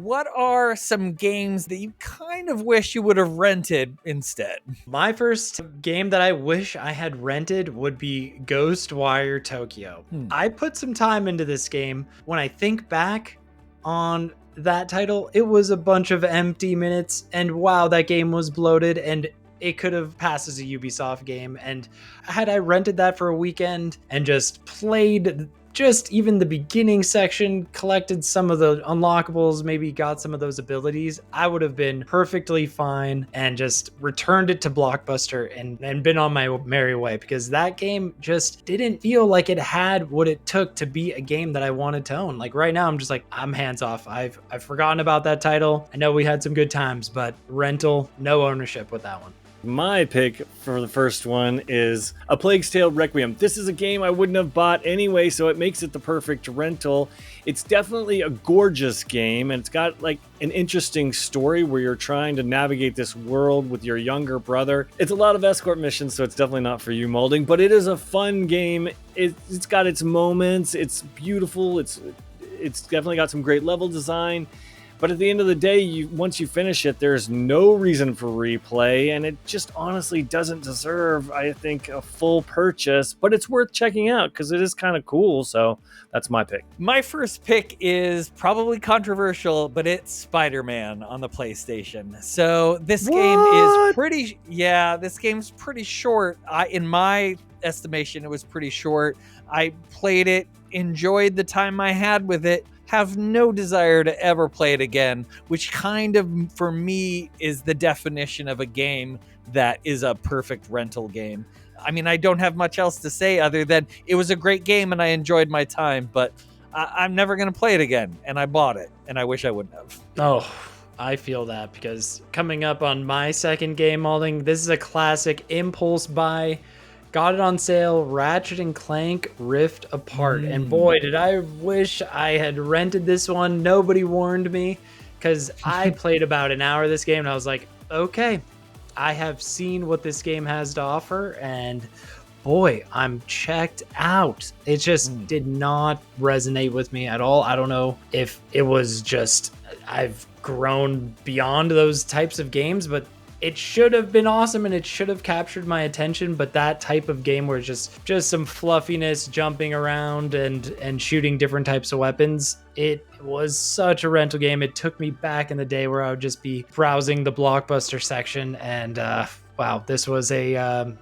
what are some games that you kind of wish you would have rented instead? My first game that I wish I had rented would be Ghostwire Tokyo. I put some time into this game. When I think back on that title, it was a bunch of empty minutes, and wow, that game was bloated, and it could have passed as a Ubisoft game. And had I rented that for a weekend and just played just even the beginning section, collected some of the unlockables, maybe got some of those abilities, I would have been perfectly fine and just returned it to Blockbuster and been on my merry way, because that game just didn't feel like it had what it took to be a game that I wanted to own. Like right now, I'm just like, I'm hands off. I've forgotten about that title. I know we had some good times, but rental, no ownership with that one. My pick for the first one is A Plague's Tale Requiem. This is a game I wouldn't have bought anyway, so it makes it the perfect rental. It's definitely a gorgeous game, and it's got like an interesting story where you're trying to navigate this world with your younger brother. It's a lot of escort missions, so it's definitely not for you, Maulding, but it is a fun game. It's got its moments. It's beautiful. It's definitely got some great level design. But at the end of the day, once you finish it, there's no reason for replay, and it just honestly doesn't deserve, I think, a full purchase. But it's worth checking out because it is kind of cool, so that's my pick. My first pick is probably controversial, but it's Spider-Man on the PlayStation. So this game is this game's pretty short. In my estimation, it was pretty short. I played it, enjoyed the time I had with it, have no desire to ever play it again, which kind of, for me, is the definition of a game that is a perfect rental game. I mean, I don't have much else to say other than it was a great game and I enjoyed my time, but I'm never going to play it again. And I bought it, and I wish I wouldn't have. Oh, I feel that, because coming up on my second game, Maulding, this is a classic impulse buy. Got it on sale, Ratchet and Clank Rift Apart. And boy, did I wish I had rented this one. Nobody warned me, because I played about an hour of this game and I was like, okay, I have seen what this game has to offer, and boy, I'm checked out. It just did not resonate with me at all. I don't know if it was just I've grown beyond those types of games, but it should have been awesome and it should have captured my attention. But that type of game where it's just some fluffiness, jumping around and shooting different types of weapons, it was such a rental game. It took me back in the day where I would just be browsing the Blockbuster section, and wow, this was a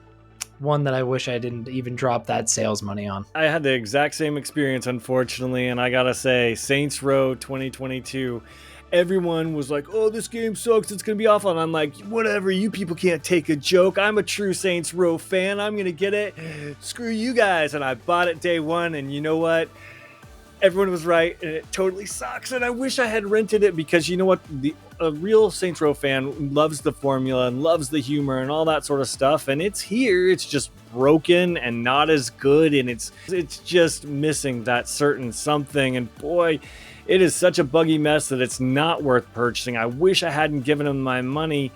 one that I wish I didn't even drop that sales money on. I had the exact same experience, unfortunately, and I gotta say, Saints Row 2022, everyone was like, oh, this game sucks, it's gonna be awful. And I'm like, whatever, you people can't take a joke. I'm a true Saints Row fan. I'm gonna get it. Screw you guys. And I bought it day one, and you know what? Everyone was right, and it totally sucks. And I wish I had rented it, because you know what? A real Saints Row fan loves the formula and loves the humor and all that sort of stuff. And it's here. It's just broken and not as good. And it's just missing that certain something. And boy, it is such a buggy mess that it's not worth purchasing. I wish I hadn't given them my money,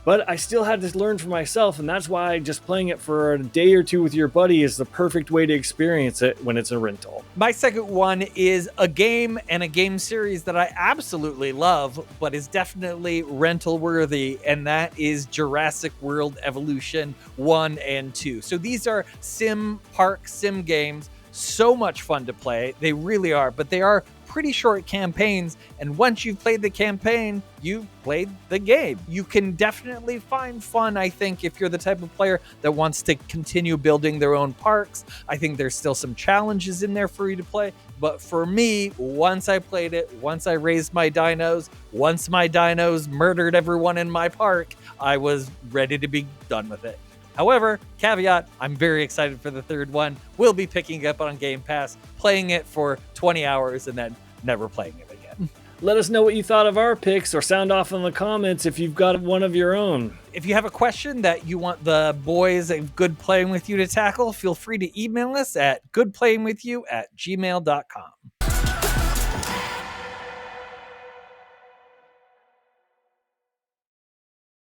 but I still had to learn for myself, and that's why just playing it for a day or two with your buddy is the perfect way to experience it when it's a rental. My second one is a game and a game series that I absolutely love, but is definitely rental worthy, and that is Jurassic World Evolution 1 and 2. So these are park sim games. So much fun to play. They really are, but they are pretty short campaigns, and once you've played the campaign, you've played the game. You can definitely find fun, I think, if you're the type of player that wants to continue building their own parks. I think there's still some challenges in there for you to play, but for me, once I played it, once I raised my dinos, once my dinos murdered everyone in my park, I was ready to be done with it. However, caveat, I'm very excited for the third one. We'll be picking it up on Game Pass, playing it for 20 hours, and then never playing it again. Let us know what you thought of our picks, or sound off in the comments if you've got one of your own. If you have a question that you want the boys at Good Playing With You to tackle, feel free to email us at goodplayingwithyou@gmail.com.